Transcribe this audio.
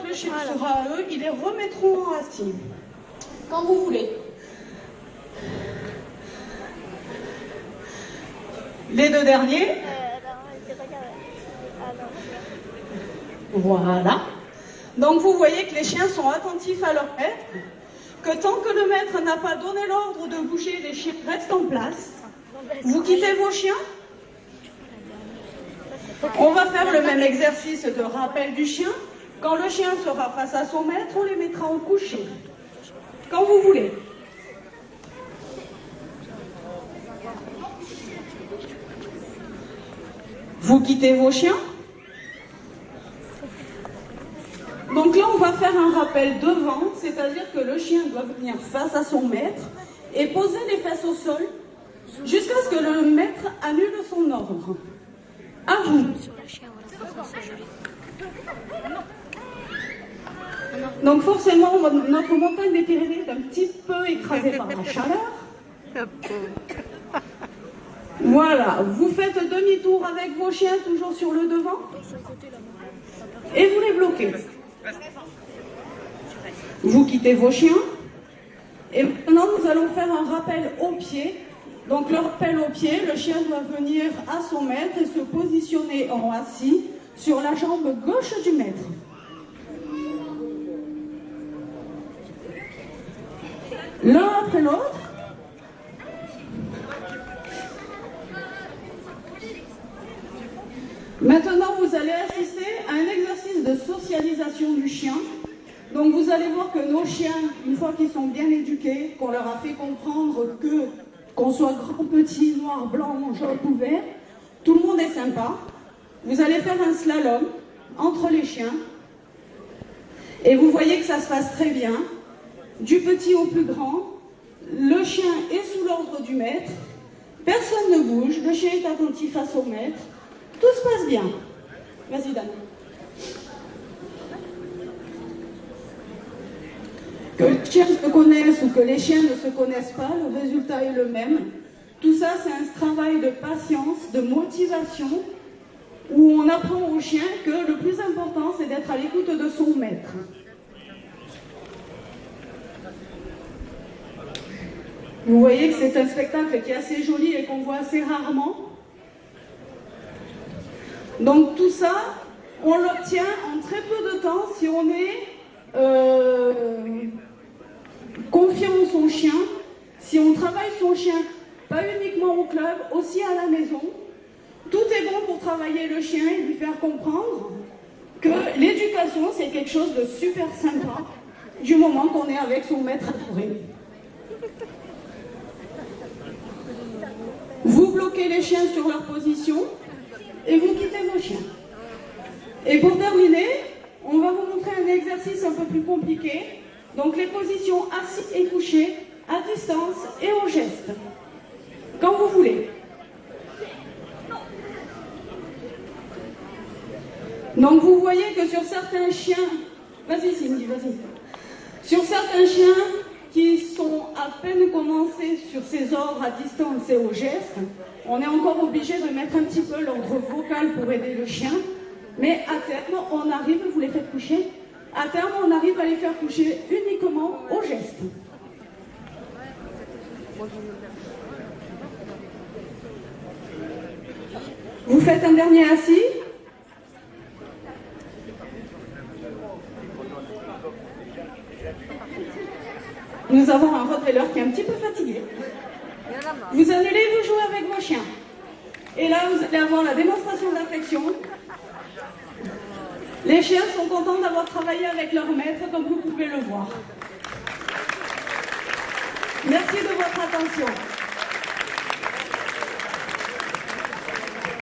le chien sera à eux, ils les remettront en assis. Quand vous voulez. Les deux derniers. Voilà. Donc vous voyez que les chiens sont attentifs à leur maître, que tant que le maître n'a pas donné l'ordre de bouger, les chiens restent en place. Vous quittez vos chiens. On va faire le même exercice de rappel du chien. Quand le chien sera face à son maître, on les mettra en coucher. Quand vous voulez. Vous quittez vos chiens. Donc là, on va faire un rappel devant, c'est-à-dire que le chien doit venir face à son maître et poser les fesses au sol jusqu'à ce que le maître annule son ordre. À vous. Donc forcément, notre montagne des Pyrénées est un petit peu écrasée par la chaleur. Voilà, vous faites demi-tour avec vos chiens, toujours sur le devant, et vous les bloquez. Vous quittez vos chiens, et maintenant nous allons faire un rappel au pied. Donc le rappel au pied, le chien doit venir à son maître et se positionner en assis sur la jambe gauche du maître. L'un après l'autre. Maintenant, vous allez assister à un exercice de socialisation du chien. Donc vous allez voir que nos chiens, une fois qu'ils sont bien éduqués, qu'on leur a fait comprendre qu'on soit grand, petit, noir, blanc, jaune ou vert, tout le monde est sympa. Vous allez faire un slalom entre les chiens. Et vous voyez que ça se passe très bien. Du petit au plus grand, le chien est sous l'ordre du maître. Personne ne bouge, le chien est attentif à son maître. Tout se passe bien. Vas-y, Dan. Que les chiens se connaissent ou que les chiens ne se connaissent pas, le résultat est le même. Tout ça, c'est un travail de patience, de motivation, où on apprend au chien que le plus important, c'est d'être à l'écoute de son maître. Vous voyez que c'est un spectacle qui est assez joli et qu'on voit assez rarement. Donc tout ça, on l'obtient en très peu de temps si on est confiant en son chien, si on travaille son chien, pas uniquement au club, aussi à la maison. Tout est bon pour travailler le chien et lui faire comprendre que l'éducation, c'est quelque chose de super sympa du moment qu'on est avec son maître adoré. Vous bloquez les chiens sur leur position et vous quittez vos chiens. Et pour terminer, on va vous montrer un exercice un peu plus compliqué. Donc les positions assis et couchés, à distance et au geste. Quand vous voulez. Donc vous voyez que sur certains chiens, vas-y Cindy, vas-y. Sur certains chiens qui sont à peine commencés sur ces ordres à distance et au geste, on est encore obligé de mettre un petit peu l'ordre vocal pour aider le chien, mais à terme, on arrive, vous les faites coucher, à terme, on arrive à les faire coucher uniquement au geste. Vous faites un dernier assis. Nous avons un rottweiler qui est un petit peu fatigué. Vous annulez, vous jouez avec vos chiens. Et là, vous allez avoir la démonstration d'affection. Les chiens sont contents d'avoir travaillé avec leur maître, comme vous pouvez le voir. Merci de votre attention.